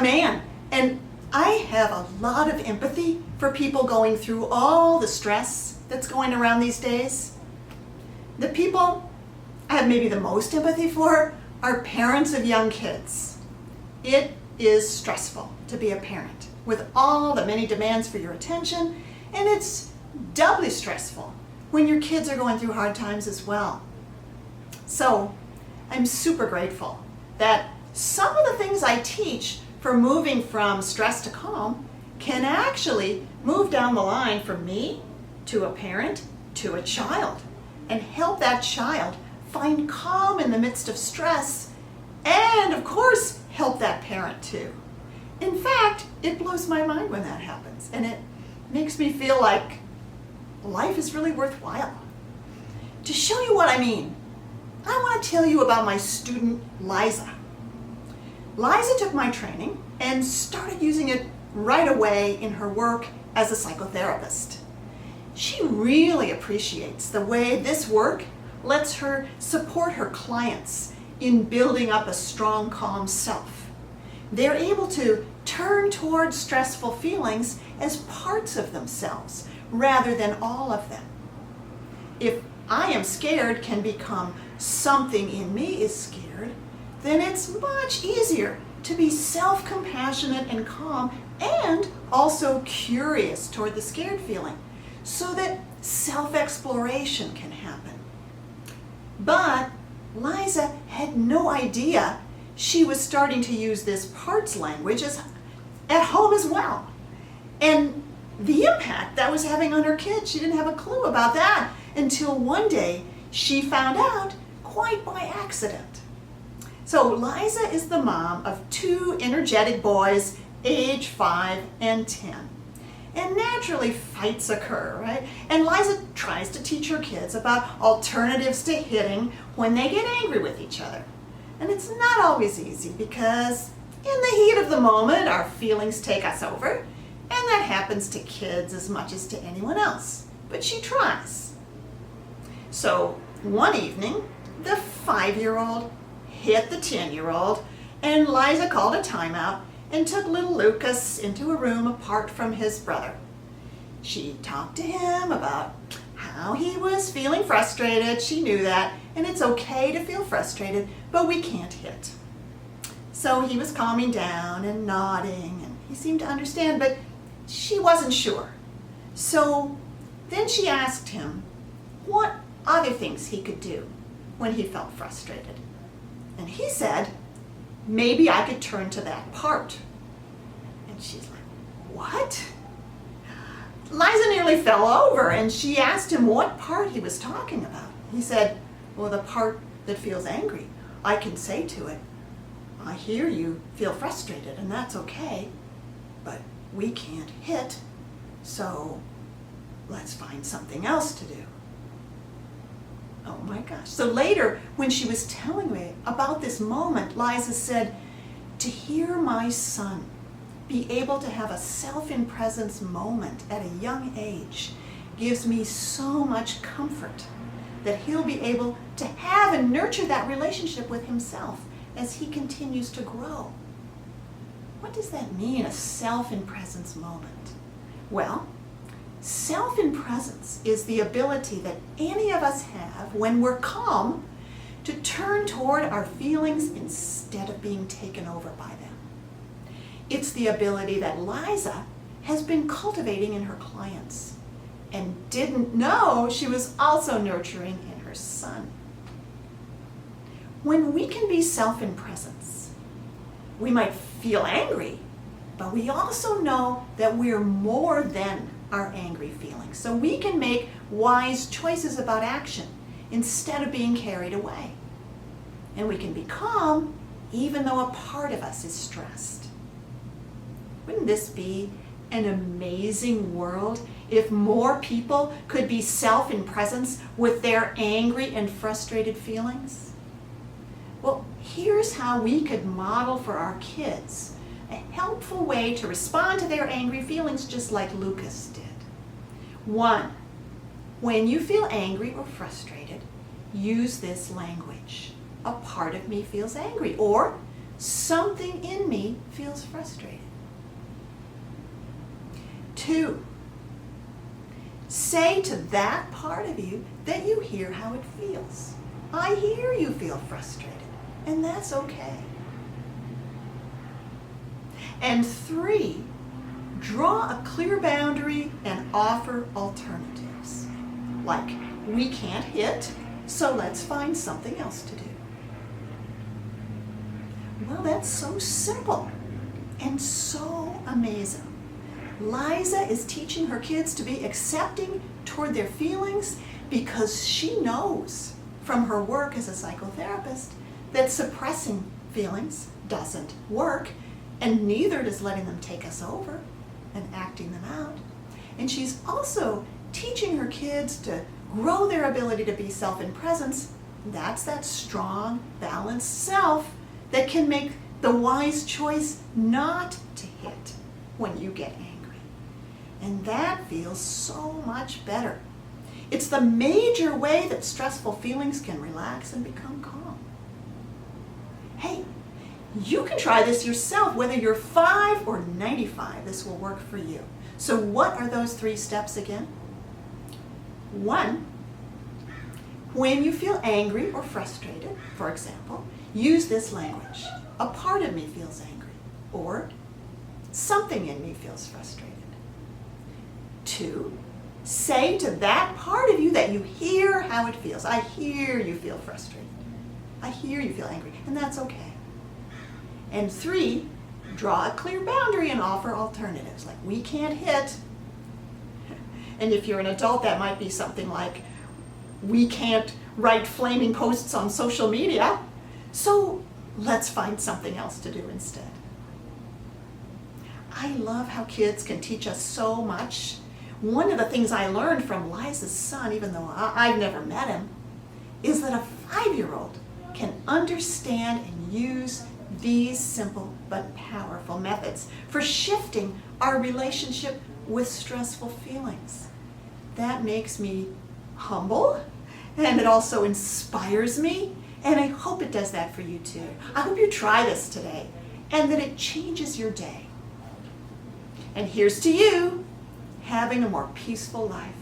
man, and I have a lot of empathy for people going through all the stress that's going around these days. The people I have maybe the most empathy for are parents of young kids. It is stressful to be a parent with all the many demands for your attention, and it's doubly stressful when your kids are going through hard times as well. So I'm super grateful that some of the things I teach for moving from stress to calm can actually move down the line from me to a parent to a child and help that child find calm in the midst of stress, and of course help that parent too. In fact, it blows my mind when that happens, and it makes me feel like life is really worthwhile. To show you what I mean, I want to tell you about my student Liza. Liza took my training and started using it right away in her work as a psychotherapist. She really appreciates the way this work lets her support her clients in building up a strong, calm self. They're able to turn toward stressful feelings as parts of themselves rather than all of them. If I am scared can become something in me is scared, then it's much easier to be self-compassionate and calm and also curious toward the scared feeling so that self-exploration can happen. But Liza had no idea she was starting to use this parts language at home as well. And the impact that was having on her kids, she didn't have a clue about that until one day she found out quite by accident. So Liza is the mom of two energetic boys, age 5 and 10. And naturally fights occur, right? And Liza tries to teach her kids about alternatives to hitting when they get angry with each other. And it's not always easy because in the heat of the moment, our feelings take us over, and that happens to kids as much as to anyone else. But she tries. So one evening, the 5-year-old hit the 10-year-old, and Liza called a timeout and took little Lucas into a room apart from his brother. She talked to him about how he was feeling frustrated. She knew that, and it's okay to feel frustrated, but we can't hit. So he was calming down and nodding, and he seemed to understand, but she wasn't sure. So then she asked him what other things he could do when he felt frustrated. And he said, maybe I could turn to that part. And she's like, what? Liza nearly fell over, and she asked him what part he was talking about. He said, well, the part that feels angry. I can say to it, I hear you feel frustrated, and that's okay, but we can't hit, so let's find something else to do. Oh my gosh. So later, when she was telling me about this moment, Liza said, to hear my son be able to have a self-in-presence moment at a young age gives me so much comfort that he'll be able to have and nurture that relationship with himself as he continues to grow. What does that mean, a self-in-presence moment? Well, self-in-presence is the ability that any of us have when we're calm to turn toward our feelings instead of being taken over by them. It's the ability that Liza has been cultivating in her clients and didn't know she was also nurturing in her son. When we can be self-in-presence, we might feel angry, but we also know that we're more than our angry feelings. So we can make wise choices about action instead of being carried away. And we can be calm even though a part of us is stressed. Wouldn't this be an amazing world if more people could be self-in-presence with their angry and frustrated feelings? Well, here's how we could model for our kids a helpful way to respond to their angry feelings just like Lucas did. 1, when you feel angry or frustrated, use this language. A part of me feels angry, or something in me feels frustrated. 2, say to that part of you that you hear how it feels. I hear you feel frustrated, and that's okay. And 3, draw a clear boundary and offer alternatives. Like, we can't hit, so let's find something else to do. Well, that's so simple and so amazing. Liza is teaching her kids to be accepting toward their feelings because she knows from her work as a psychotherapist that suppressing feelings doesn't work, and neither does letting them take us over and acting them out. And she's also teaching her kids to grow their ability to be self in presence. That's that strong, balanced self that can make the wise choice not to hit when you get angry. And that feels so much better. It's the major way that stressful feelings can relax and become calm. Hey, you can try this yourself, whether you're 5 or 95. This will work for you. So what are those 3 steps again? 1, when you feel angry or frustrated, for example, use this language. A part of me feels angry, or something in me feels frustrated. 2, say to that part of you that you hear how it feels. I hear you feel frustrated. I hear you feel angry, and that's okay. And 3, draw a clear boundary and offer alternatives, like we can't hit. And if you're an adult, that might be something like, we can't write flaming posts on social media, so let's find something else to do instead. I love how kids can teach us so much. One of the things I learned from Liza's son, even though I've never met him, is that a 5-year-old can understand and use these simple but powerful methods for shifting our relationship with stressful feelings. That makes me humble, and it also inspires me, and I hope it does that for you too. I hope you try this today, and that it changes your day. And here's to you, having a more peaceful life.